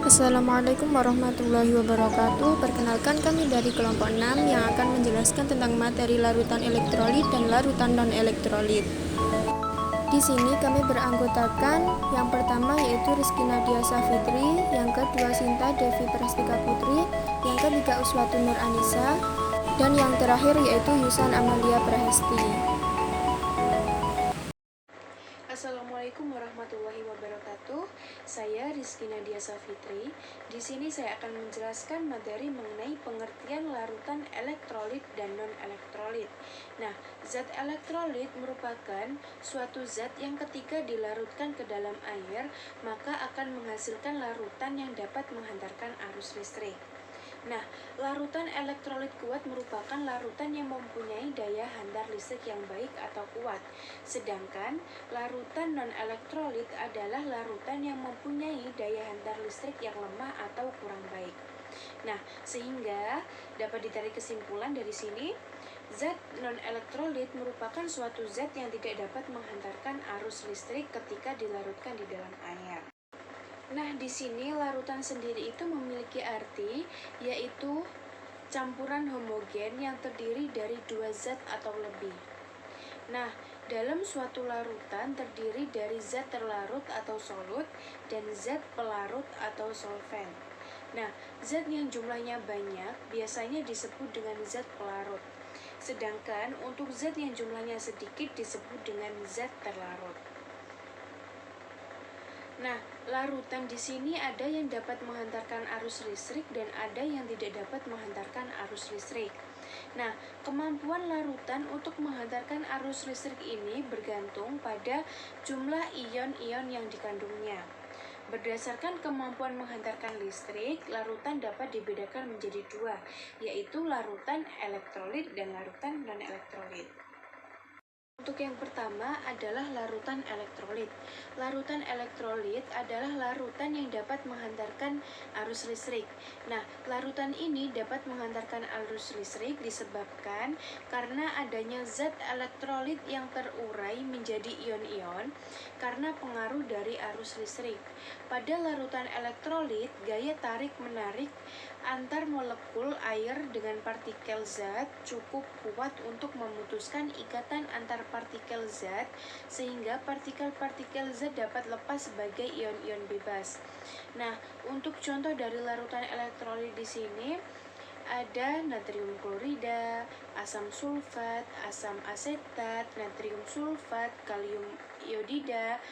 Assalamualaikum warahmatullahi wabarakatuh. Perkenalkan, kami dari kelompok 6 yang akan menjelaskan tentang materi larutan elektrolit dan larutan non-elektrolit. Di sini kami beranggotakan yang pertama yaitu Rizky Nadia Safitri, yang kedua Sinta Devi Prastika Putri, yang ketiga Uswatun Nur Anissa, dan yang terakhir yaitu Yusan Amalia Prahesti. Assalamualaikum warahmatullahi wabarakatuh. Saya Rizky Nadia Safitri. Di sini saya akan menjelaskan materi mengenai pengertian larutan elektrolit dan non-elektrolit. Nah, zat elektrolit merupakan suatu zat yang ketika dilarutkan ke dalam air, maka akan menghasilkan larutan yang dapat menghantarkan arus listrik. Nah, larutan elektrolit kuat merupakan larutan yang mempunyai daya hantar listrik yang baik atau kuat. Sedangkan larutan non-elektrolit adalah larutan yang mempunyai daya hantar listrik yang lemah atau kurang baik. Nah, sehingga dapat ditarik kesimpulan dari sini, zat non-elektrolit merupakan suatu zat yang tidak dapat menghantarkan arus listrik ketika dilarutkan di dalam air. Nah, di sini larutan sendiri itu memiliki arti, yaitu campuran homogen yang terdiri dari dua zat atau lebih. Nah, dalam suatu larutan terdiri dari zat terlarut atau solut dan zat pelarut atau solvent. Nah, zat yang jumlahnya banyak biasanya disebut dengan zat pelarut. Sedangkan untuk zat yang jumlahnya sedikit disebut dengan zat terlarut. Nah, larutan di sini ada yang dapat menghantarkan arus listrik dan ada yang tidak dapat menghantarkan arus listrik. Nah, kemampuan larutan untuk menghantarkan arus listrik ini bergantung pada jumlah ion-ion yang dikandungnya. Berdasarkan kemampuan menghantarkan listrik, larutan dapat dibedakan menjadi dua, yaitu larutan elektrolit dan larutan non-elektrolit. Untuk yang pertama adalah larutan elektrolit. Larutan elektrolit adalah larutan yang dapat menghantarkan arus listrik. Nah, larutan ini dapat menghantarkan arus listrik disebabkan karena adanya zat elektrolit yang terurai menjadi ion-ion karena pengaruh dari arus listrik. Pada larutan elektrolit, gaya tarik-menarik antar molekul air dengan partikel zat cukup kuat untuk memutuskan ikatan antar partikel zat sehingga partikel-partikel zat dapat lepas sebagai ion-ion bebas. Nah, untuk contoh dari larutan elektrolit di sini ada natrium klorida, asam sulfat, asam asetat, natrium sulfat, kalium iodida,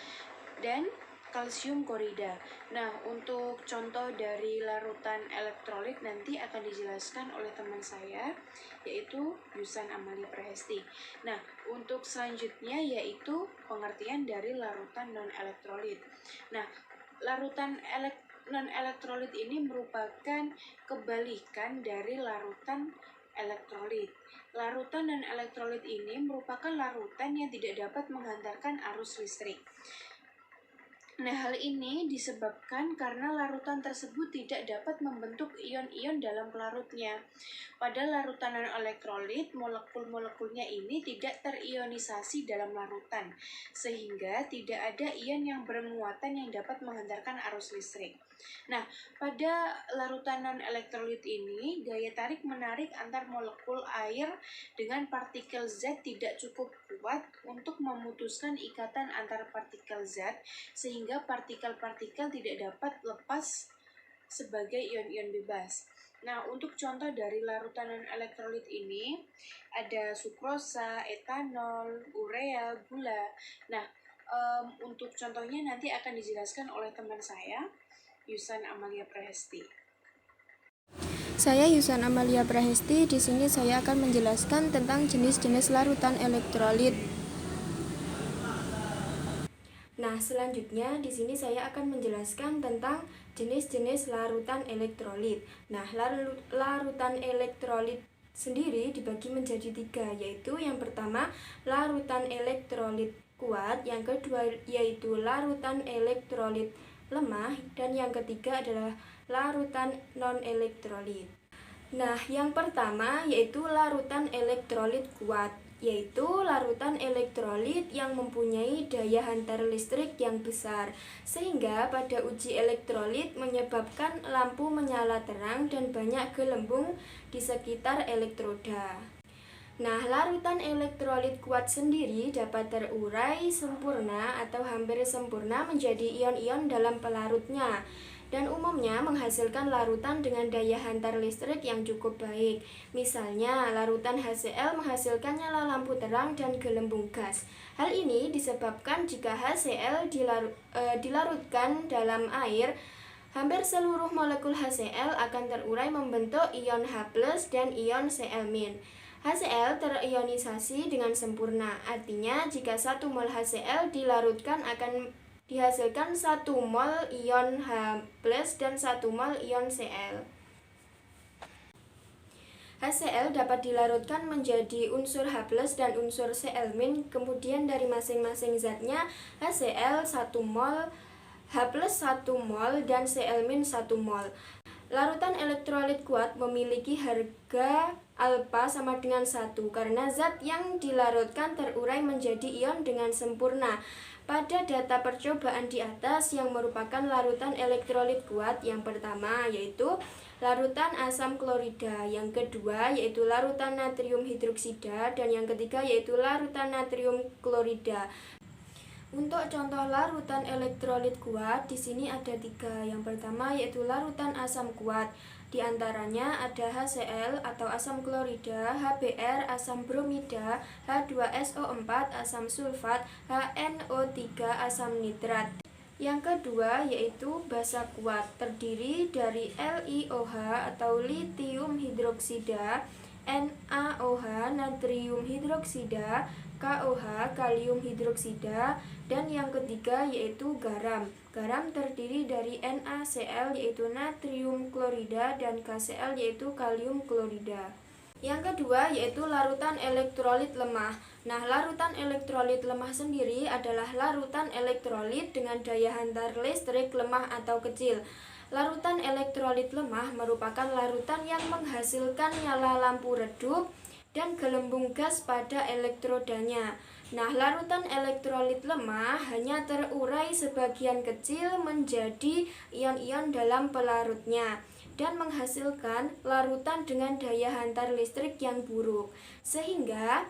dan kalsium klorida. Nah, untuk contoh dari larutan elektrolit nanti akan dijelaskan oleh teman saya, yaitu Yusan Amalia Prahesti. Nah, untuk selanjutnya yaitu pengertian dari larutan non-elektrolit. Nah, larutan non-elektrolit ini merupakan kebalikan dari larutan elektrolit. Larutan non-elektrolit ini merupakan larutan yang tidak dapat menghantarkan arus listrik. Nah, hal ini disebabkan karena larutan tersebut tidak dapat membentuk ion-ion dalam pelarutnya. Pada larutan non-elektrolit, molekul-molekulnya ini tidak terionisasi dalam larutan, sehingga tidak ada ion yang bermuatan yang dapat menghantarkan arus listrik. Nah, pada larutan non-elektrolit ini, gaya tarik-menarik antar molekul air dengan partikel zat tidak cukup kuat untuk memutuskan ikatan antar partikel zat, sehingga partikel-partikel tidak dapat lepas sebagai ion-ion bebas. Nah, untuk contoh dari larutan non-elektrolit ini ada sukrosa, etanol, urea, gula. Nah, untuk contohnya nanti akan dijelaskan oleh teman saya, Yusan Amalia Prahesti. Saya Yusan Amalia Prahesti. Di sini saya akan menjelaskan tentang jenis-jenis larutan elektrolit. Nah, selanjutnya di sini saya akan menjelaskan tentang jenis-jenis larutan elektrolit. Nah, larutan elektrolit sendiri dibagi menjadi tiga, yaitu yang pertama larutan elektrolit kuat, yang kedua yaitu larutan elektrolit lemah, dan yang ketiga adalah larutan non-elektrolit. Nah, yang pertama yaitu larutan elektrolit kuat. yaitu larutan elektrolit yang mempunyai daya hantar listrik yang besar, sehingga pada uji elektrolit menyebabkan lampu menyala terang dan banyak gelembung di sekitar elektroda. Nah, larutan elektrolit kuat sendiri dapat terurai sempurna atau hampir sempurna menjadi ion-ion dalam pelarutnya, dan umumnya menghasilkan larutan dengan daya hantar listrik yang cukup baik. Misalnya, larutan HCl menghasilkan nyala lampu terang dan gelembung gas. Hal ini disebabkan jika HCl dilarutkan dalam air, hampir seluruh molekul HCl akan terurai membentuk ion H+ dan ion Cl-. HCl terionisasi dengan sempurna, artinya jika 1 mol HCl dilarutkan akan dihasilkan 1 mol ion H+ dan 1 mol ion Cl. HCl dapat dilarutkan menjadi unsur H+ dan unsur Cl-, kemudian dari masing-masing zatnya HCl 1 mol, H+ 1 mol, dan Cl- 1 mol. Larutan elektrolit kuat memiliki harga alfa sama dengan 1 karena zat yang dilarutkan terurai menjadi ion dengan sempurna. Pada data percobaan di atas yang merupakan larutan elektrolit kuat, yang pertama yaitu larutan asam klorida, yang kedua yaitu larutan natrium hidroksida, dan yang ketiga yaitu larutan natrium klorida. Untuk contoh larutan elektrolit kuat, di sini ada 3. Yang pertama yaitu larutan asam kuat. Di antaranya ada HCl atau asam klorida, HBr asam bromida, H2SO4 asam sulfat, HNO3 asam nitrat. Yang kedua yaitu basa kuat, terdiri dari LiOH atau litium hidroksida, NaOH natrium hidroksida, KOH kalium hidroksida, dan yang ketiga yaitu garam. Garam terdiri dari NaCl yaitu natrium klorida dan KCl yaitu kalium klorida. Yang kedua yaitu larutan elektrolit lemah. Nah, larutan elektrolit lemah sendiri adalah larutan elektrolit dengan daya hantar listrik lemah atau kecil. Larutan elektrolit lemah merupakan larutan yang menghasilkan nyala lampu redup dan gelembung gas pada elektrodanya. Nah, larutan elektrolit lemah hanya terurai sebagian kecil menjadi ion-ion dalam pelarutnya dan menghasilkan larutan dengan daya hantar listrik yang buruk, sehingga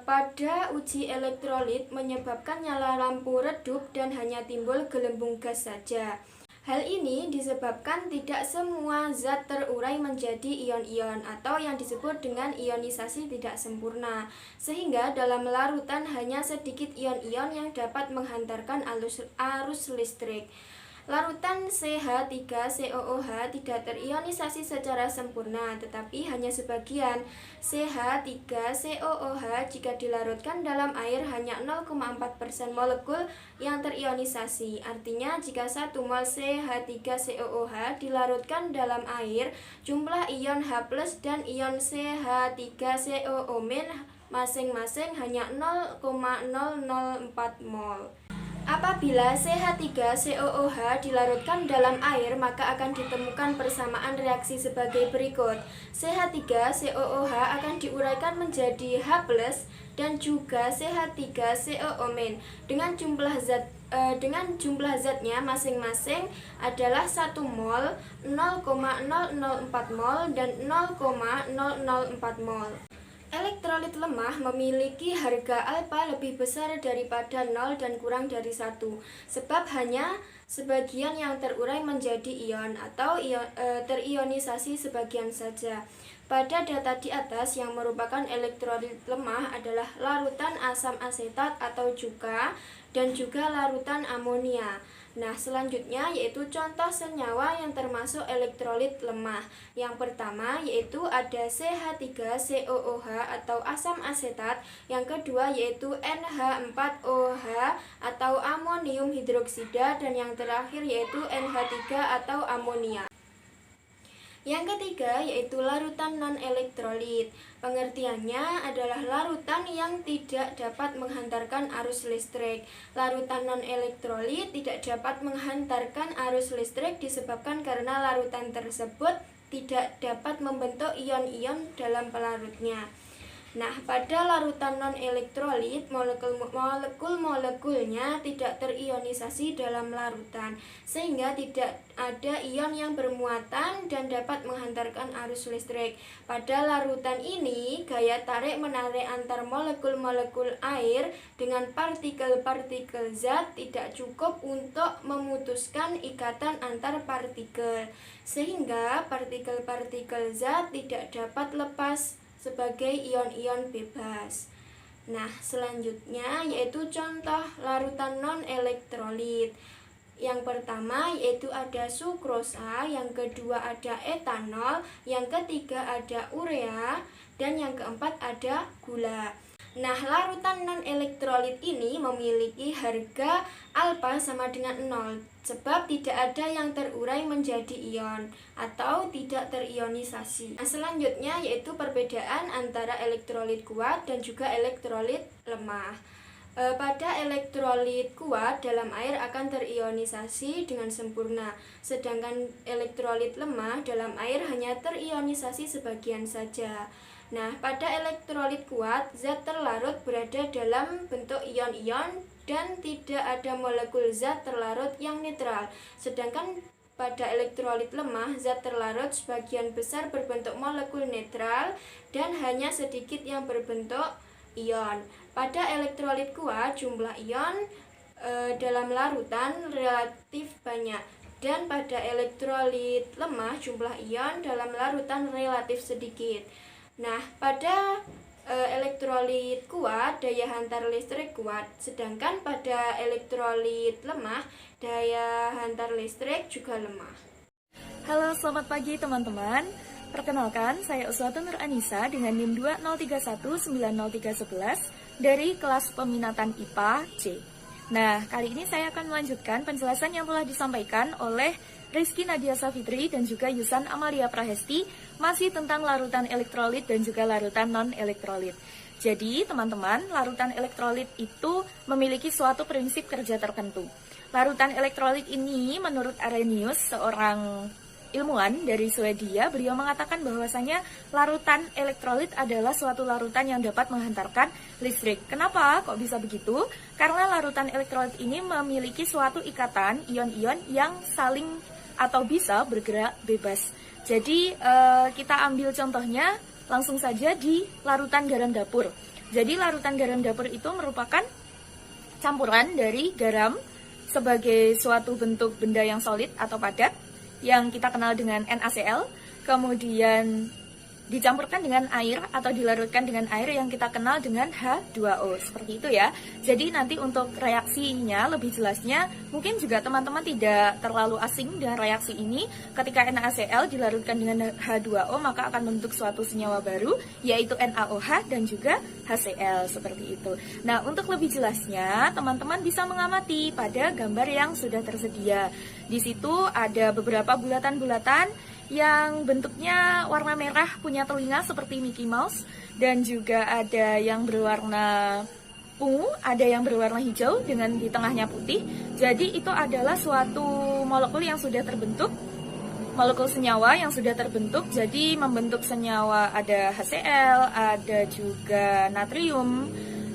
pada uji elektrolit menyebabkan nyala lampu redup dan hanya timbul gelembung gas saja. Hal ini disebabkan tidak semua zat terurai menjadi ion-ion atau yang disebut dengan ionisasi tidak sempurna, sehingga dalam larutan hanya sedikit ion-ion yang dapat menghantarkan arus listrik. Larutan CH3COOH tidak terionisasi secara sempurna, tetapi hanya sebagian. CH3COOH jika dilarutkan dalam air hanya 0,4% molekul yang terionisasi. Artinya jika 1 mol CH3COOH dilarutkan dalam air, jumlah ion H+ dan ion CH3COO- masing-masing hanya 0,004 mol. Apabila CH3COOH dilarutkan dalam air, maka akan ditemukan persamaan reaksi sebagai berikut. CH3COOH akan diuraikan menjadi H+ dan juga CH3COO- dengan jumlah zatnya masing-masing adalah 1 mol, 0,004 mol, dan 0,004 mol. Elektrolit lemah memiliki harga alfa lebih besar daripada 0 dan kurang dari 1, sebab hanya sebagian yang terurai menjadi ion atau terionisasi sebagian saja. Pada data di atas yang merupakan elektrolit lemah adalah larutan asam asetat atau cuka dan juga larutan amonia. Nah, selanjutnya yaitu contoh senyawa yang termasuk elektrolit lemah. Yang pertama yaitu ada CH3COOH atau asam asetat. Yang kedua yaitu NH4OH atau amonium hidroksida, dan yang terakhir yaitu NH3 atau amonia. Yang ketiga yaitu larutan non-elektrolit. Pengertiannya adalah larutan yang tidak dapat menghantarkan arus listrik. Larutan non-elektrolit tidak dapat menghantarkan arus listrik disebabkan karena larutan tersebut tidak dapat membentuk ion-ion dalam pelarutnya. Nah, pada larutan non-elektrolit, molekul-molekulnya tidak terionisasi dalam larutan, sehingga tidak ada ion yang bermuatan dan dapat menghantarkan arus listrik. Pada larutan ini, gaya tarik-menarik antar molekul-molekul air dengan partikel-partikel zat tidak cukup untuk memutuskan ikatan antar partikel, sehingga partikel-partikel zat tidak dapat lepas sebagai ion-ion bebas. Nah, selanjutnya yaitu contoh larutan non-elektrolit. Yang pertama yaitu ada sukrosa, yang kedua ada etanol, yang ketiga ada urea, dan yang keempat ada gula. Nah, larutan non-elektrolit ini memiliki harga alfa sama dengan 0, sebab tidak ada yang terurai menjadi ion atau tidak terionisasi. Nah, selanjutnya yaitu perbedaan antara elektrolit kuat dan juga elektrolit lemah. Pada elektrolit kuat dalam air akan terionisasi dengan sempurna, sedangkan elektrolit lemah dalam air hanya terionisasi sebagian saja. Nah, pada elektrolit kuat, zat terlarut berada dalam bentuk ion-ion dan tidak ada molekul zat terlarut yang netral. Sedangkan pada elektrolit lemah, zat terlarut sebagian besar berbentuk molekul netral dan hanya sedikit yang berbentuk ion. Pada elektrolit kuat, jumlah ion dalam larutan relatif banyak. Dan pada elektrolit lemah, jumlah ion dalam larutan relatif sedikit. Nah, pada elektrolit kuat, daya hantar listrik kuat, sedangkan pada elektrolit lemah, daya hantar listrik juga lemah. Halo, selamat pagi teman-teman. Perkenalkan, saya Uswatun Nur Anissa dengan NIM 203190311 dari kelas peminatan IPA C. Nah, kali ini saya akan melanjutkan penjelasan yang telah disampaikan oleh Rizky Nadia Safitri dan juga Yusan Amalia Prahesti masih tentang larutan elektrolit dan juga larutan non-elektrolit. Jadi, teman-teman, larutan elektrolit itu memiliki suatu prinsip kerja tertentu. Larutan elektrolit ini, menurut Arrhenius, seorang ilmuwan dari Swedia, beliau mengatakan bahwasanya larutan elektrolit adalah suatu larutan yang dapat menghantarkan listrik. Kenapa kok bisa begitu? Karena larutan elektrolit ini memiliki suatu ikatan ion-ion yang saling atau bisa bergerak bebas. Jadi kita ambil contohnya langsung saja di larutan garam dapur. Jadi larutan garam dapur itu merupakan campuran dari garam sebagai suatu bentuk benda yang solid atau padat yang kita kenal dengan NaCl, kemudian dicampurkan dengan air atau dilarutkan dengan air yang kita kenal dengan H2O, seperti itu ya. Jadi nanti untuk reaksinya lebih jelasnya mungkin juga teman-teman tidak terlalu asing dengan reaksi ini. Ketika NaCl dilarutkan dengan H2O maka akan membentuk suatu senyawa baru yaitu NaOH dan juga HCl, seperti itu. Nah, untuk lebih jelasnya teman-teman bisa mengamati pada gambar yang sudah tersedia. Di situ ada beberapa bulatan-bulatan yang bentuknya warna merah punya telinga seperti Mickey Mouse, dan juga ada yang berwarna ungu, ada yang berwarna hijau dengan di tengahnya putih. Jadi itu adalah suatu molekul yang sudah terbentuk, molekul senyawa yang sudah terbentuk. Jadi membentuk senyawa ada HCl, ada juga natrium,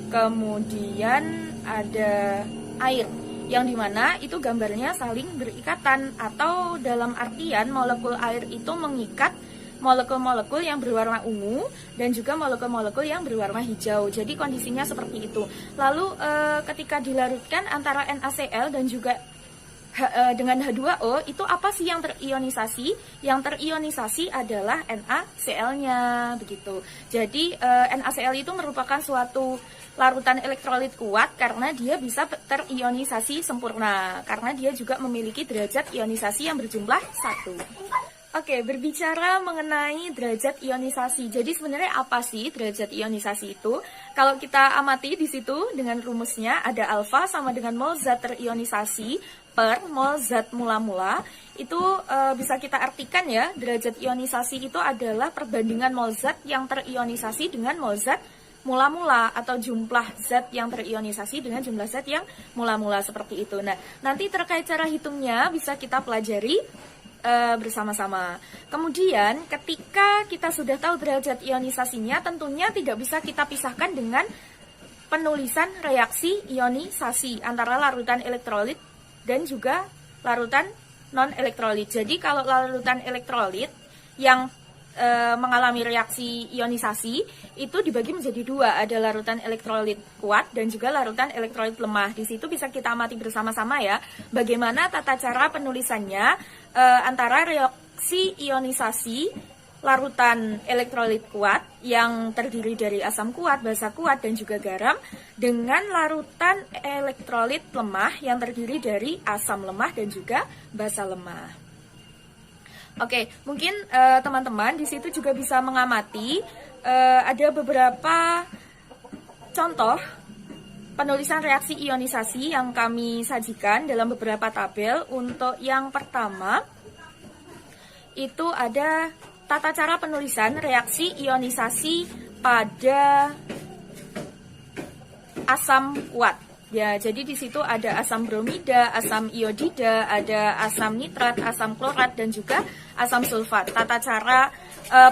kemudian ada air, yang dimana itu gambarnya saling berikatan, atau dalam artian molekul air itu mengikat molekul-molekul yang berwarna ungu dan juga molekul-molekul yang berwarna hijau. Jadi kondisinya seperti itu. Lalu ketika dilarutkan antara NaCl dan juga dengan H2O, itu apa sih yang terionisasi? Yang terionisasi adalah NaCl-nya, begitu. Jadi NaCl itu merupakan suatu larutan elektrolit kuat karena dia bisa terionisasi sempurna, karena dia juga memiliki derajat ionisasi yang berjumlah 1. Oke, berbicara mengenai derajat ionisasi. Jadi sebenarnya apa sih derajat ionisasi itu? Kalau kita amati di situ dengan rumusnya ada alfa sama dengan mol zat terionisasi per mol zat mula-mula. Itu bisa kita artikan ya, derajat ionisasi itu adalah perbandingan mol zat yang terionisasi dengan mol zat mula-mula, atau jumlah zat yang terionisasi dengan jumlah zat yang mula-mula, seperti itu. Nah, nanti terkait cara hitungnya bisa kita pelajari bersama-sama. Kemudian ketika kita sudah tahu derajat ionisasinya, tentunya tidak bisa kita pisahkan dengan penulisan reaksi ionisasi antara larutan elektrolit dan juga larutan non-elektrolit. Jadi kalau larutan elektrolit yang mengalami reaksi ionisasi itu dibagi menjadi dua, ada larutan elektrolit kuat dan juga larutan elektrolit lemah. Di situ bisa kita amati bersama-sama ya, bagaimana tata cara penulisannya antara reaksi ionisasi larutan elektrolit kuat yang terdiri dari asam kuat, basa kuat, dan juga garam dengan larutan elektrolit lemah yang terdiri dari asam lemah dan juga basa lemah. Oke, mungkin teman-teman di situ juga bisa mengamati ada beberapa contoh penulisan reaksi ionisasi yang kami sajikan dalam beberapa tabel. Untuk yang pertama itu ada tata cara penulisan reaksi ionisasi pada asam kuat. Ya, jadi di situ ada asam bromida, asam iodida, ada asam nitrat, asam klorat, dan juga asam sulfat. Tata cara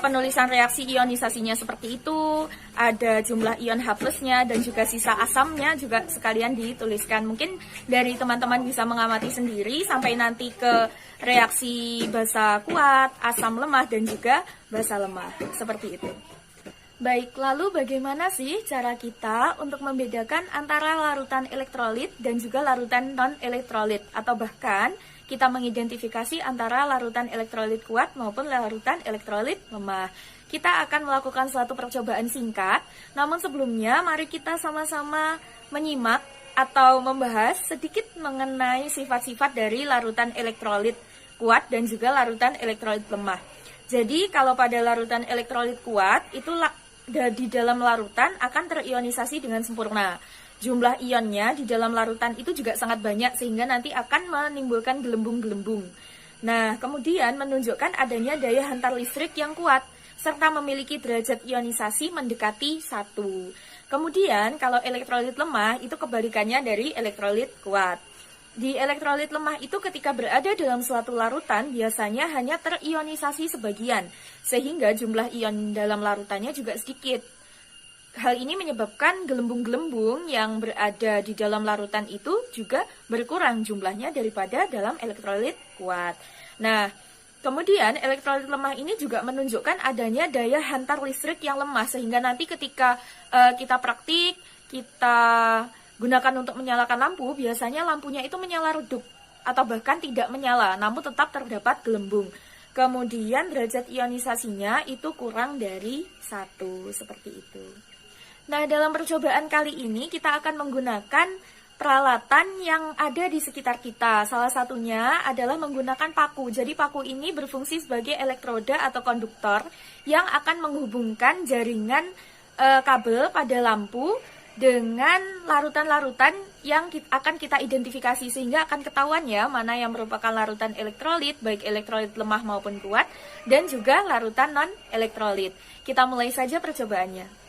penulisan reaksi ionisasinya seperti itu, ada jumlah ion H+-nya dan juga sisa asamnya juga sekalian dituliskan. Mungkin dari teman-teman bisa mengamati sendiri sampai nanti ke reaksi basa kuat, asam lemah, dan juga basa lemah. Seperti itu. Baik, lalu bagaimana sih cara kita untuk membedakan antara larutan elektrolit dan juga larutan non-elektrolit? Atau bahkan kita mengidentifikasi antara larutan elektrolit kuat maupun larutan elektrolit lemah. Kita akan melakukan suatu percobaan singkat, namun sebelumnya mari kita sama-sama menyimak atau membahas sedikit mengenai sifat-sifat dari larutan elektrolit kuat dan juga larutan elektrolit lemah. Jadi kalau pada larutan elektrolit kuat itu di dalam larutan akan terionisasi dengan sempurna. Jumlah ionnya di dalam larutan itu juga sangat banyak sehingga nanti akan menimbulkan gelembung-gelembung. Nah, kemudian menunjukkan adanya daya hantar listrik yang kuat serta memiliki derajat ionisasi mendekati 1. Kemudian kalau elektrolit lemah itu kebalikannya dari elektrolit kuat. Di elektrolit lemah itu ketika berada dalam suatu larutan biasanya hanya terionisasi sebagian, sehingga jumlah ion dalam larutannya juga sedikit. Hal ini menyebabkan gelembung-gelembung yang berada di dalam larutan itu juga berkurang jumlahnya daripada dalam elektrolit kuat. Nah, kemudian elektrolit lemah ini juga menunjukkan adanya daya hantar listrik yang lemah, sehingga nanti ketika kita praktik, kita gunakan untuk menyalakan lampu, biasanya lampunya itu menyala redup atau bahkan tidak menyala, namun tetap terdapat gelembung. Kemudian derajat ionisasinya itu kurang dari 1, seperti itu. Nah, dalam percobaan kali ini kita akan menggunakan peralatan yang ada di sekitar kita. Salah satunya adalah menggunakan paku. Jadi paku ini berfungsi sebagai elektroda atau konduktor yang akan menghubungkan jaringan kabel pada lampu dengan larutan-larutan yang akan kita identifikasi, sehingga akan ketahuan ya mana yang merupakan larutan elektrolit, baik elektrolit lemah maupun kuat, dan juga larutan non-elektrolit. Kita mulai saja percobaannya.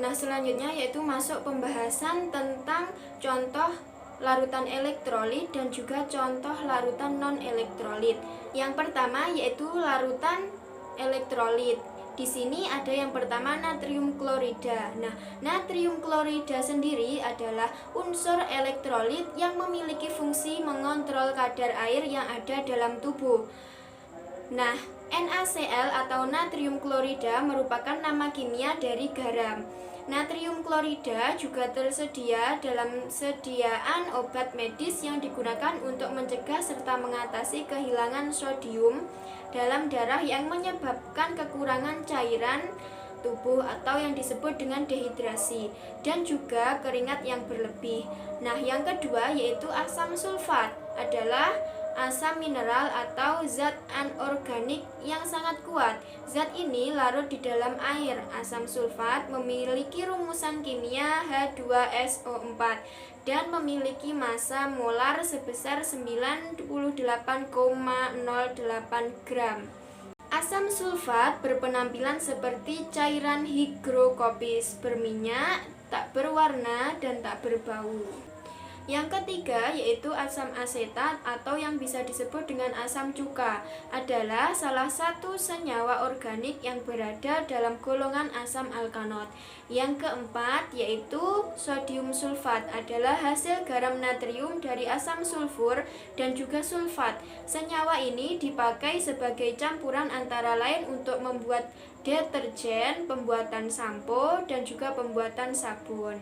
Nah, selanjutnya yaitu masuk pembahasan tentang contoh larutan elektrolit dan juga contoh larutan non-elektrolit. Yang pertama yaitu larutan elektrolit. Di sini ada yang pertama natrium klorida. Nah, natrium klorida sendiri adalah unsur elektrolit yang memiliki fungsi mengontrol kadar air yang ada dalam tubuh. Nah, NaCl atau natrium klorida merupakan nama kimia dari garam. Natrium klorida juga tersedia dalam sediaan obat medis yang digunakan untuk mencegah serta mengatasi kehilangan sodium dalam darah yang menyebabkan kekurangan cairan tubuh atau yang disebut dengan dehidrasi, dan juga keringat yang berlebih. Nah, yang kedua yaitu asam sulfat adalah asam mineral atau zat anorganik yang sangat kuat. Zat ini larut di dalam air. Asam sulfat memiliki rumusan kimia H2SO4 dan memiliki massa molar sebesar 98,08 gram. Asam sulfat berpenampilan seperti cairan higrokopis, berminyak, tak berwarna, dan tak berbau. Yang ketiga yaitu asam asetat atau yang bisa disebut dengan asam cuka, adalah salah satu senyawa organik yang berada dalam golongan asam alkanot. Yang keempat yaitu sodium sulfat, adalah hasil garam natrium dari asam sulfur dan juga sulfat. Senyawa ini dipakai sebagai campuran antara lain untuk membuat deterjen, pembuatan sampo, dan juga pembuatan sabun.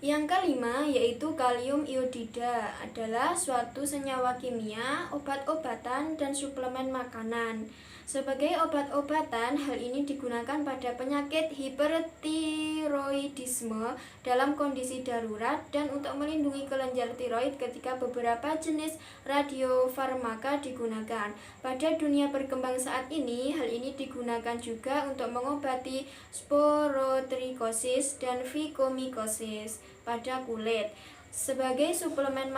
Yang kelima yaitu kalium iodida, adalah suatu senyawa kimia, obat-obatan, dan suplemen makanan. Sebagai obat-obatan, hal ini digunakan pada penyakit hipertiroidisme dalam kondisi darurat dan untuk melindungi kelenjar tiroid ketika beberapa jenis radiofarmaka digunakan. Pada dunia berkembang saat ini, hal ini digunakan juga untuk mengobati sporotrikosis dan fikomikosis pada kulit. Sebagai suplemen,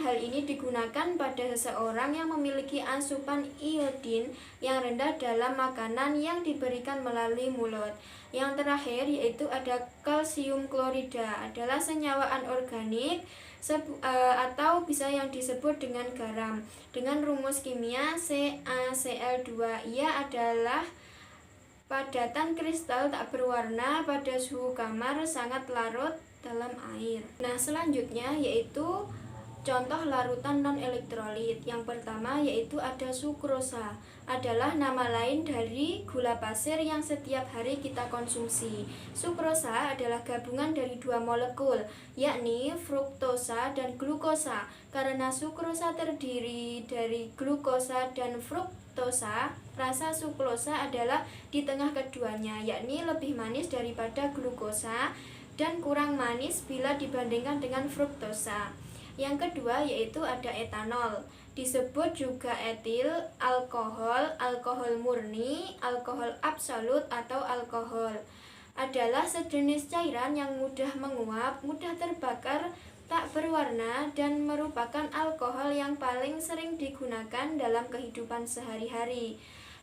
hal ini digunakan pada seseorang yang memiliki asupan iodin yang rendah dalam makanan yang diberikan melalui mulut. Yang terakhir yaitu ada kalsium klorida, adalah senyawa anorganik atau bisa yang disebut dengan garam dengan rumus kimia CaCl2. Ia adalah padatan kristal tak berwarna pada suhu kamar sangat larut dalam air. Nah, selanjutnya yaitu contoh larutan non-elektrolit. Yang pertama yaitu ada sukrosa, adalah nama lain dari gula pasir yang setiap hari kita konsumsi. Sukrosa adalah gabungan dari dua molekul, yakni fruktosa dan glukosa. Karena sukrosa terdiri dari glukosa dan fruktosa, rasa sukrosa adalah di tengah keduanya, yakni lebih manis daripada glukosa dan kurang manis bila dibandingkan dengan fruktosa. Yang kedua yaitu ada etanol, disebut juga etil alkohol, alkohol murni, alkohol absolut atau alkohol. Adalah sejenis cairan yang mudah menguap, mudah terbakar, tak berwarna, dan merupakan alkohol yang paling sering digunakan dalam kehidupan sehari-hari.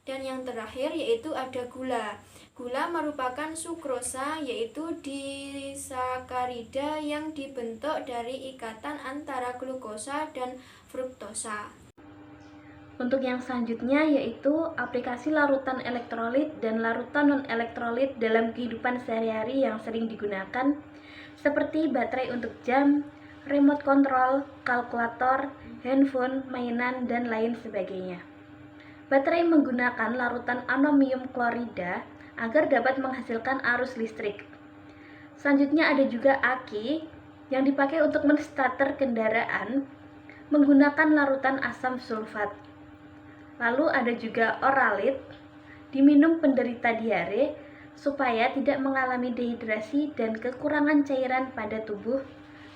Dan yang terakhir yaitu ada gula. Gula merupakan sukrosa, yaitu disakarida yang dibentuk dari ikatan antara glukosa dan fruktosa. Untuk yang selanjutnya yaitu aplikasi larutan elektrolit dan larutan non-elektrolit dalam kehidupan sehari-hari yang sering digunakan, seperti baterai untuk jam, remote control, kalkulator, handphone, mainan, dan lain sebagainya. Baterai menggunakan larutan anomium klorida agar dapat menghasilkan arus listrik. Selanjutnya ada juga aki yang dipakai untuk menstarter kendaraan menggunakan larutan asam sulfat. Lalu ada juga oralit, diminum penderita diare supaya tidak mengalami dehidrasi dan kekurangan cairan pada tubuh,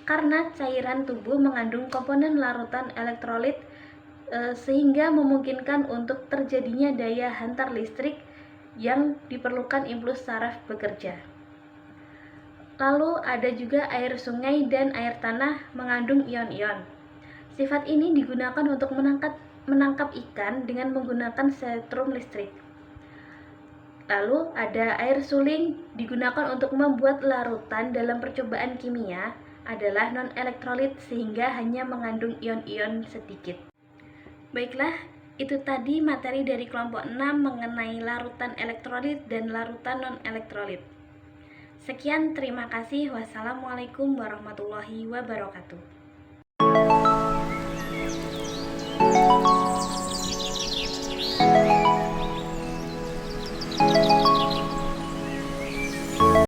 karena cairan tubuh mengandung komponen larutan elektrolit sehingga memungkinkan untuk terjadinya daya hantar listrik yang diperlukan impuls saraf bekerja. Lalu ada juga air sungai dan air tanah mengandung ion-ion. Sifat ini digunakan untuk menangkap ikan dengan menggunakan setrum listrik. Lalu ada air suling digunakan untuk membuat larutan dalam percobaan kimia adalah non-elektrolit sehingga hanya mengandung ion-ion sedikit. Baiklah, itu tadi materi dari kelompok 6 mengenai larutan elektrolit dan larutan non-elektrolit. Sekian, terima kasih. Wassalamualaikum warahmatullahi wabarakatuh.